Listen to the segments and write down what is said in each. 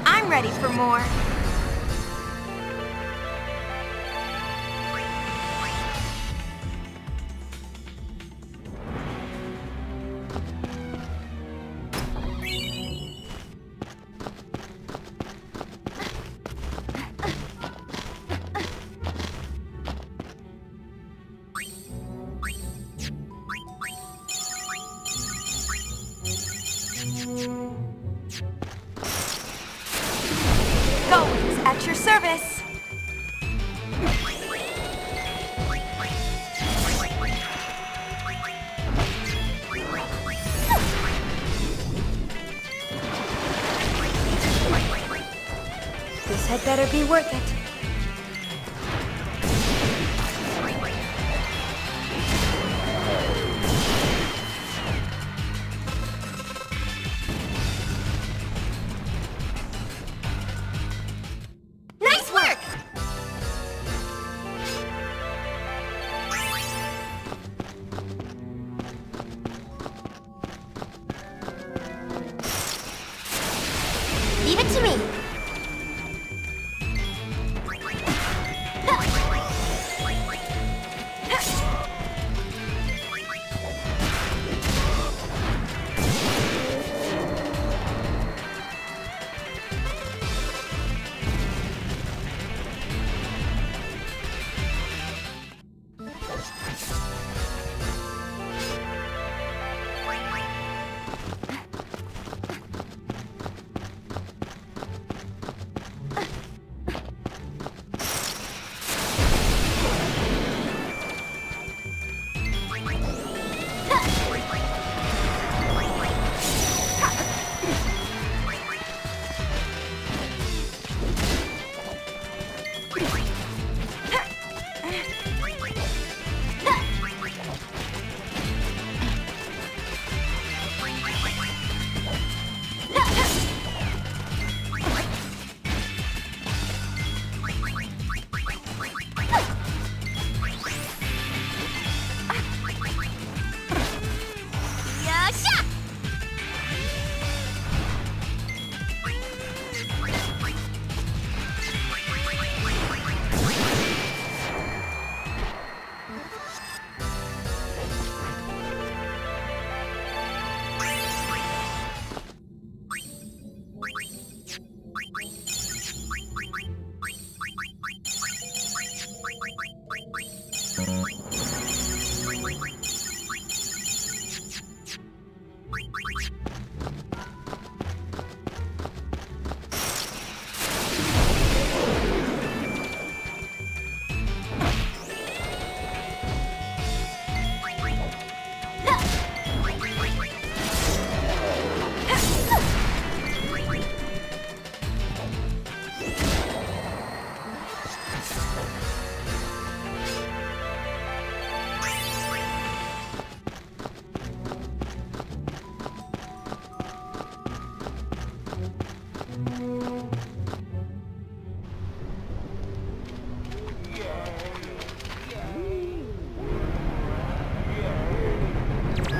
I'm ready for more. Goings at your service. This had better be worth it. Nice work! Leave it to me.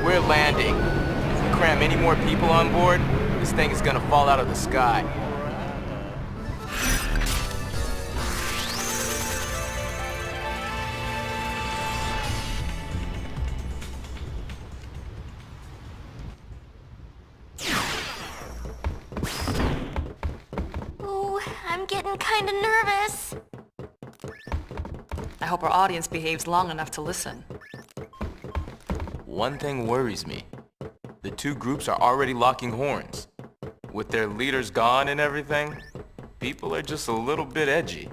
We're landing. If we cram any more people on board, this thing is gonna fall out of the sky. Ooh, I'm getting kinda nervous. I hope our audience behaves long enough to listen. One thing worries me. The two groups are already locking horns. With their leaders gone and everything, people are just a little bit edgy.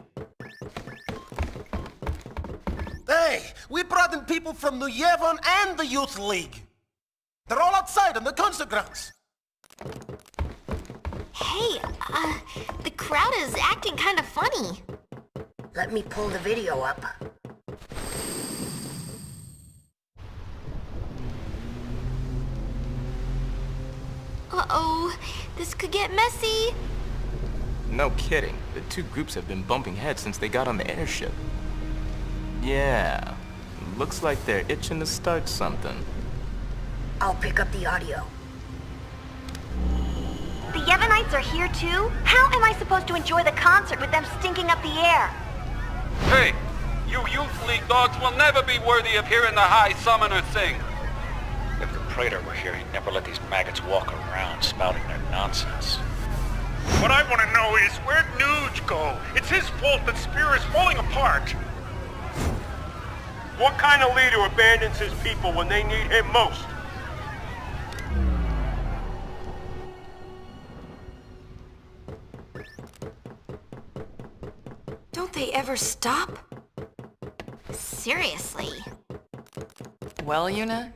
Hey, we brought in people from New Yevon and the Youth League. They're all outside on the concert grounds. Hey, the crowd is acting kinda funny. Let me pull the video up. Uh-oh, this could get messy. No kidding. The two groups have been bumping heads since they got on the airship. Yeah, looks like they're itching to start something. I'll pick up the audio. The Yevonites are here too? How am I supposed to enjoy the concert with them stinking up the air? Hey, you Youth League dogs will never be worthy of hearing the High Summoner sing. If the Praetor were here, he'd never let these maggots walk around spouting their nonsense. What I want to know is, where'd Nuge go? It's his fault that Spear is falling apart. What kind of leader abandons his people when they need him most? Don't they ever stop? Seriously. Well, Yuna,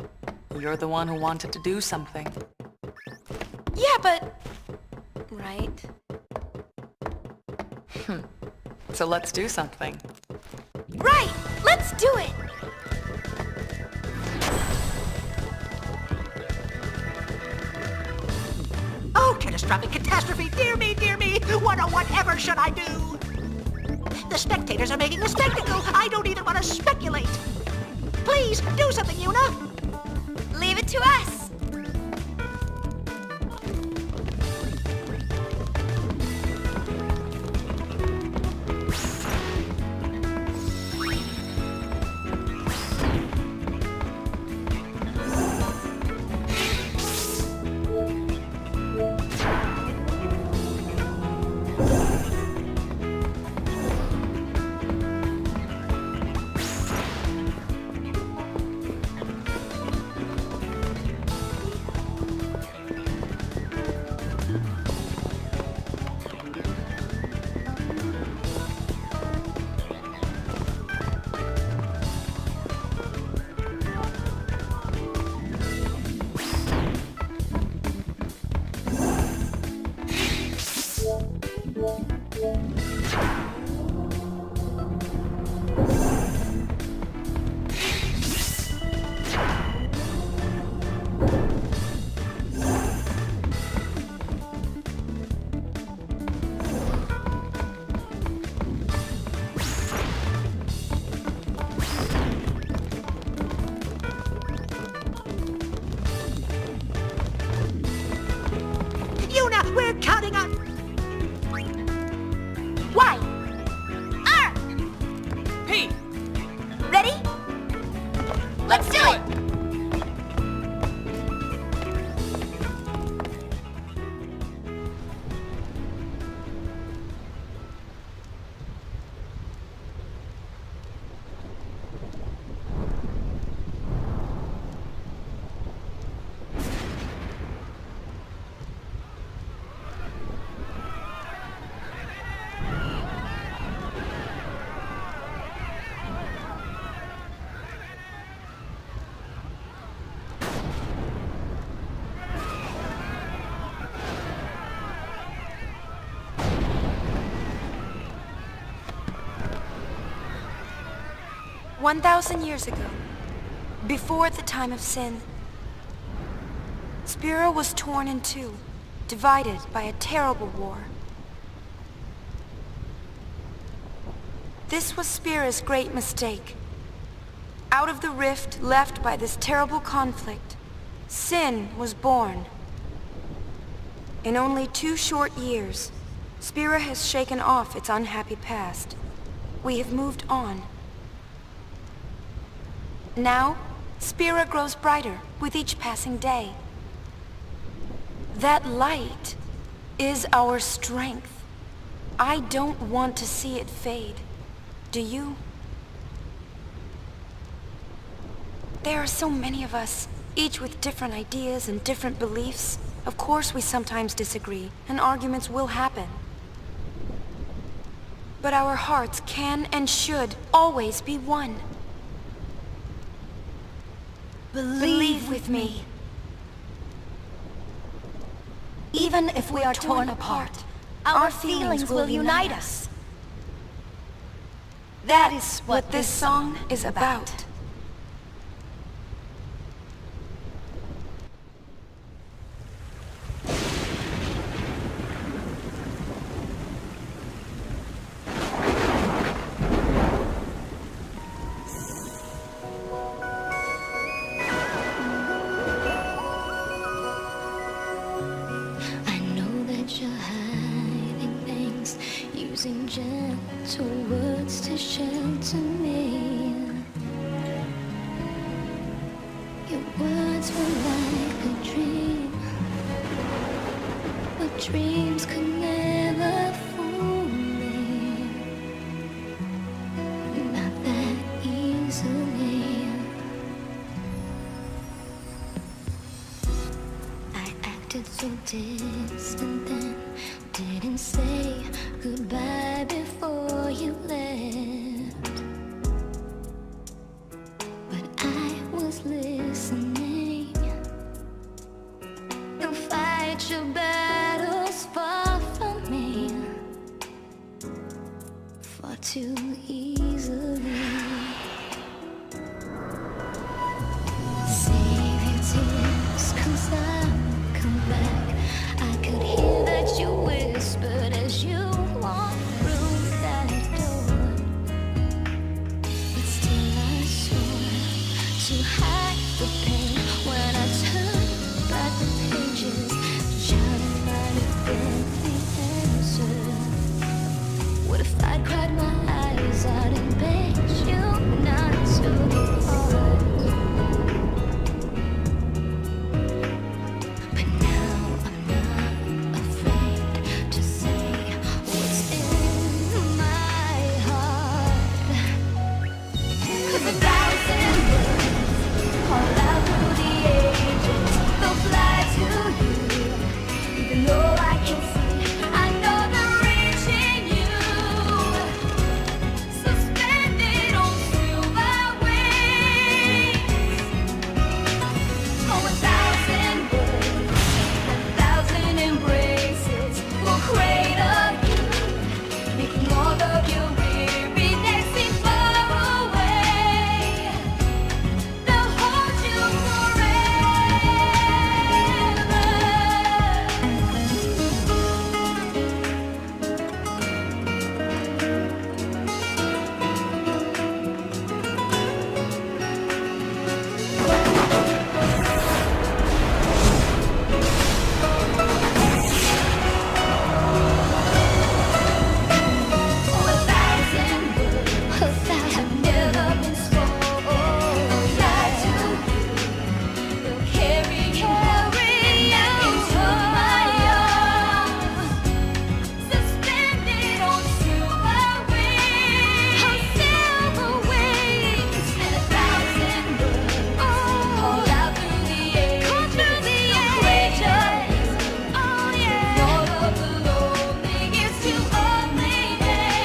you're the one who wanted to do something. Yeah, but... Right? So let's do something. Right, let's do it. Oh, catastrophic catastrophe! Dear me, dear me! What or whatever should I do? The spectators are making a spectacle! I don't even want to speculate! Please, do something, Yuna! Leave it to us. Yuna, we're counting on... Y. R. P! Ready? Let's do it. Years ago, before the time of sin, Spira was torn in two, divided by a terrible war. This was Spira's great mistake. Out of the rift left by this terrible conflict, sin was born. In only 2 short years, Spira has shaken off its unhappy past. We have moved on. Now, Spira grows brighter with each passing day. That light is our strength. I don't want to see it fade. Do you? There are so many of us, each with different ideas and different beliefs. Of course we sometimes disagree, and arguments will happen. But our hearts can and should always be one. Believe with me. Even if we are torn apart, our feelings will unite us. That is what this song is about. Words were like a dream, but dreams could never fool me. Not that easily. I acted so distant then, didn't say goodbye before you left. But I was listening. Don't fight your battles far from me, far too easily. Save your tears, 'cause I'll come back. I could hear that you whispered as you walked through that door. But still I swore to hide the pain when I turned back the pages. Child, it might have been the answer. What if I cried my eyes out and begged you not to depart? But now I'm not afraid to say what's in my heart. 'Cause 1,000 words all out through the ages, they'll fly to you, even though I can see, I know they're reaching you, suspended on silver wings. Oh, 1,000 words, 1,000 embraces will cradle you, making all of your weariness seem far away. They'll hold you Oh, 1,000 words have never been spoken. Fly to you, they'll carry you into my arms, suspended on silver wings. And 1,000 words called out through the ages, courageous. Oh yeah, all of the loneliness to only day,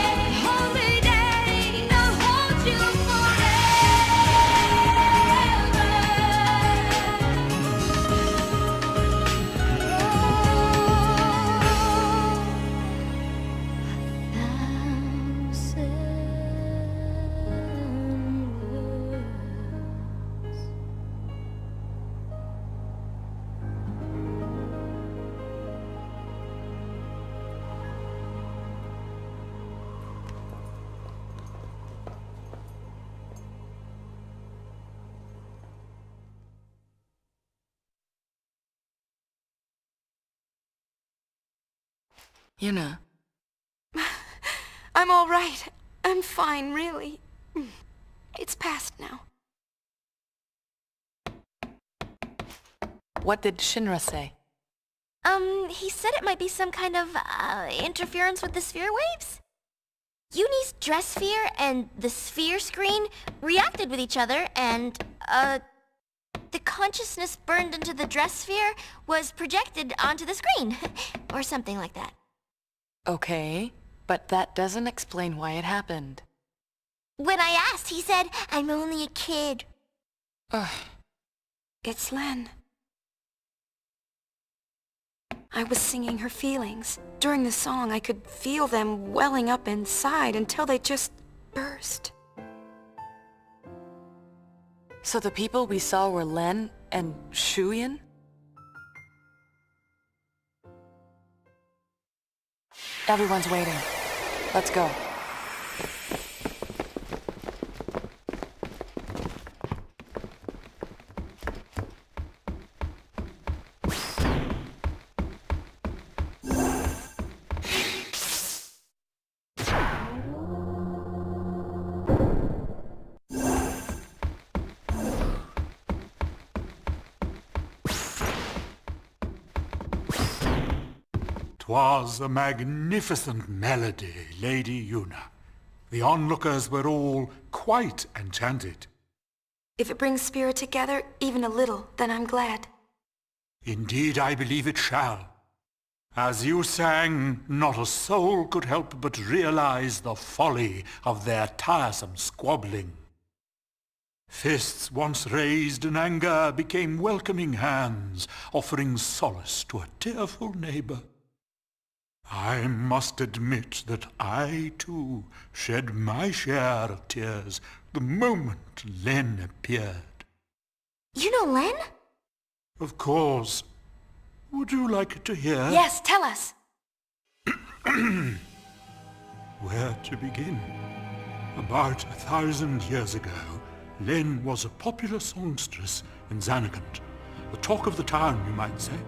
they'll hold you Yuna, I'm all right. I'm fine, really. It's past now. what did Shinra say? He said it might be some kind of, interference with the sphere waves? Uni's dress sphere and the sphere screen reacted with each other, and, the consciousness burned into the dress sphere was projected onto the screen. Or something like that. Okay, but that doesn't explain why it happened. When I asked, he said, I'm only a kid. Ugh. It's Len. I was singing her feelings. During the song, I could feel them welling up inside until they just burst. So the people we saw were Len and Shuyan? Everyone's waiting. Let's go. 'Twas a magnificent melody, Lady Yuna. The onlookers were all quite enchanted. If it brings Spirit together, even a little, then I'm glad. Indeed, I believe it shall. As you sang, not a soul could help but realize the folly of their tiresome squabbling. Fists once raised in anger became welcoming hands, offering solace to a tearful neighbor. I must admit that I, too, shed my share of tears the moment Len appeared. You know Len? Of course. Would you like to hear? Yes, tell us. Where to begin? About 1,000 years ago, Len was a popular songstress in Zanarkand, the talk of the town, you might say.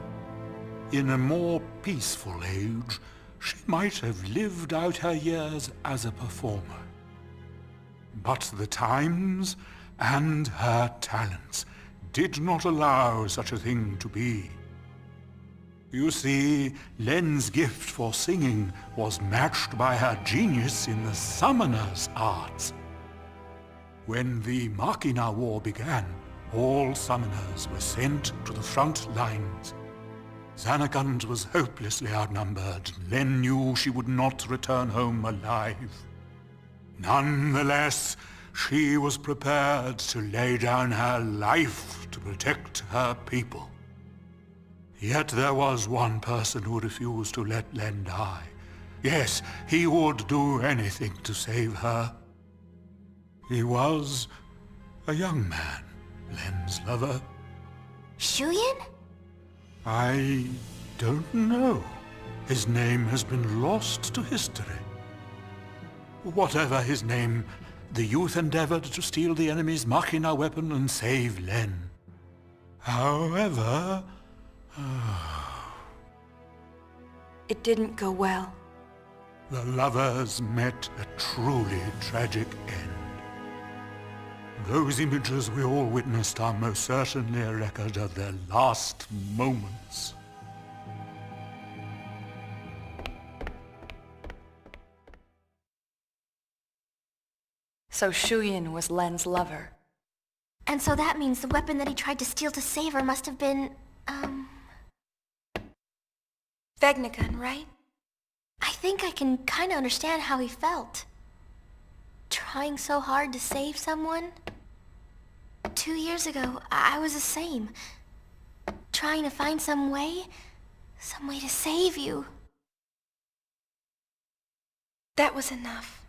In a more peaceful age, she might have lived out her years as a performer. But the times and her talents did not allow such a thing to be. You see, Len's gift for singing was matched by her genius in the summoner's arts. When the Machina War began, all summoners were sent to the front lines. Zanarkand was hopelessly outnumbered. Len knew she would not return home alive. Nonetheless, she was prepared to lay down her life to protect her people. Yet there was one person who refused to let Len die. Yes, he would do anything to save her. He was a young man, Len's lover. Shuyin? I don't know. His name has been lost to history. Whatever his name, the youth endeavored to steal the enemy's Machina weapon and save Len. However... It didn't go well. the lovers met a truly tragic end. Those images we all witnessed are most certainly a record of their last moments. So Shuyin was Len's lover. And so that means the weapon that he tried to steal to save her must have been, Vegnagun, right? I think I can kinda understand how he felt. Trying so hard to save someone. 2 years ago, I was the same. Trying to find some way to save you. That was enough.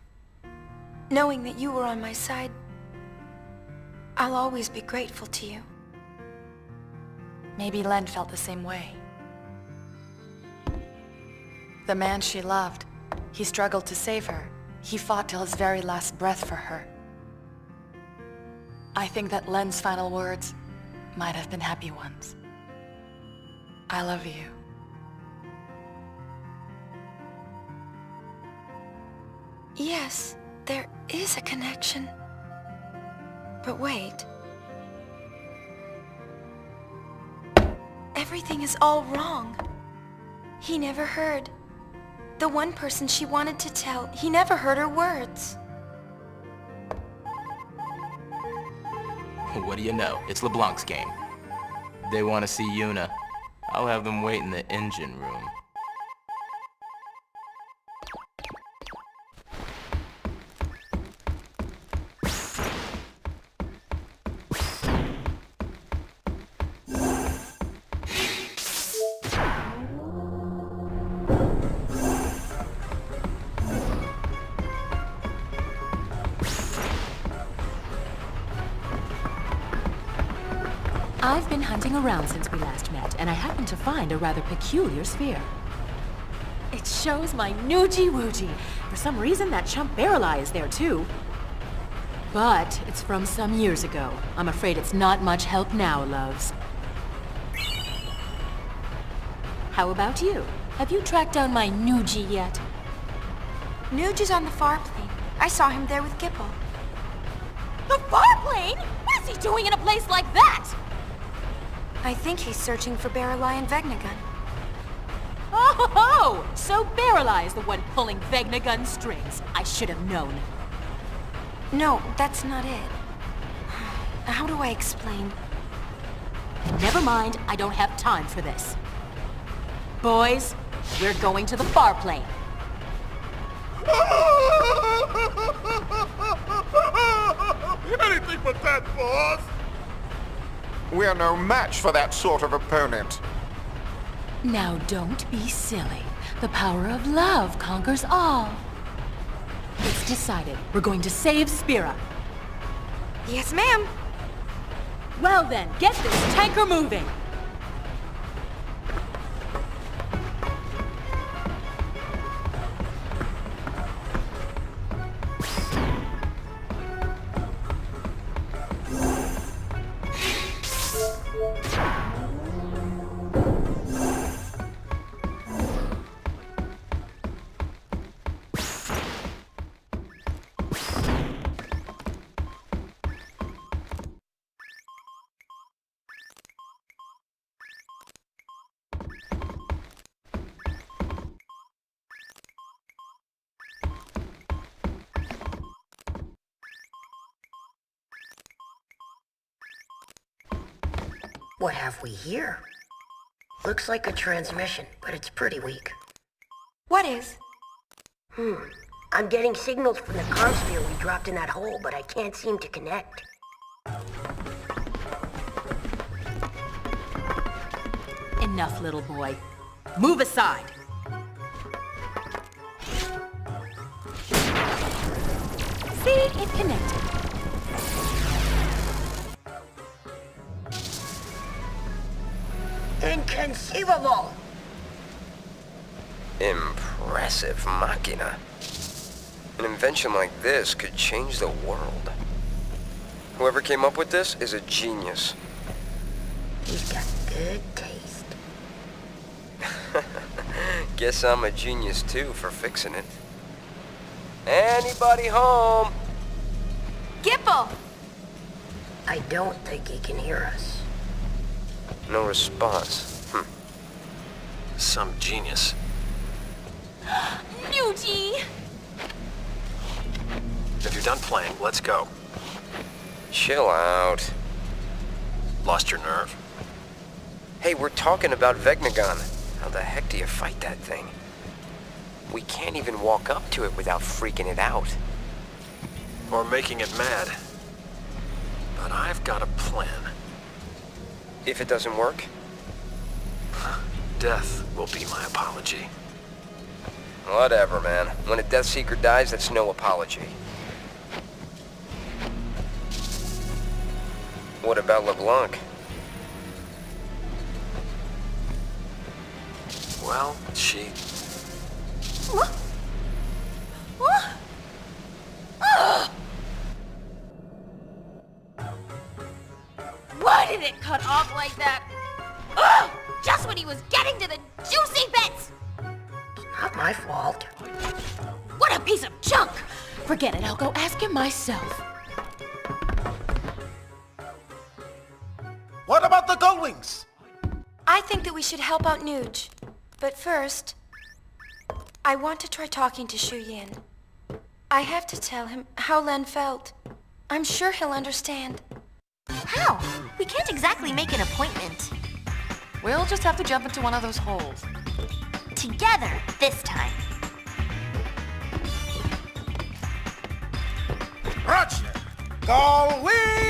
Knowing that you were on my side, I'll always be grateful to you. Maybe Len felt the same way. The man she loved, he struggled to save her. He fought till his very last breath for her. I think that Len's final words might have been happy ones. I love you. Yes, there is a connection. But wait. Everything is all wrong. He never heard. The one person she wanted to tell, he never heard her words. What do you know? It's LeBlanc's game. They want to see Yuna. I'll have them wait in the engine room. I've been hunting around since we last met, and I happened to find a rather peculiar sphere. It shows my Noogie-Woogie. For some reason, that chump Barrel Eye is there too. But it's from some years ago. I'm afraid it's not much help now, loves. How about you? Have you tracked down my Noogie yet? Nuge is on the far plane. I saw him there with Gipple. The far plane? What is he doing in a place like that? I think he's searching for Barrel Eye and Vegnagun. Oh, Oh! So Barreli is the one pulling Vegnagun's strings. I should have known. No, that's not it. How do I explain? Never mind, I don't have time for this. Boys, we're going to the far plane. Anything but that, boss! We're no match for that sort of opponent. Now don't be silly. The power of love conquers all. It's decided. We're going to save Spira. Yes, ma'am. Well then, get this tanker moving! What have we here? Looks like a transmission, but it's pretty weak. What is? I'm getting signals from the consphere we dropped in that hole, but I can't seem to connect. Enough, little boy. Move aside! See? It connected. Inconceivable! Impressive machina. An invention like this could change the world. Whoever came up with this is a genius. He's got good taste. Guess I'm a genius too for fixing it. Anybody home? Gipple! I don't think he can hear us. No response. Some genius. Nuji! If you're done playing, let's go. Chill out. Lost your nerve? Hey, we're talking about Vegnagun. How the heck do you fight that thing? We can't even walk up to it without freaking it out. Or making it mad. But I've got a plan. If it doesn't work? Death will be my apology. Whatever, man. When a Death Seeker dies, that's no apology. What about LeBlanc? Well, she... Why did it cut off like that? Ugh! Just when he was getting to the juicy bits! Not my fault. What a piece of junk! Forget it, I'll go ask him myself. What about the Gullwings? I think that we should help out Nuge. But first, I want to try talking to Shu Yin. I have to tell him how Len felt. I'm sure he'll understand. How? We can't exactly make an appointment. We'll just have to jump into one of those holes. Together, this time. Roger! Gullwings!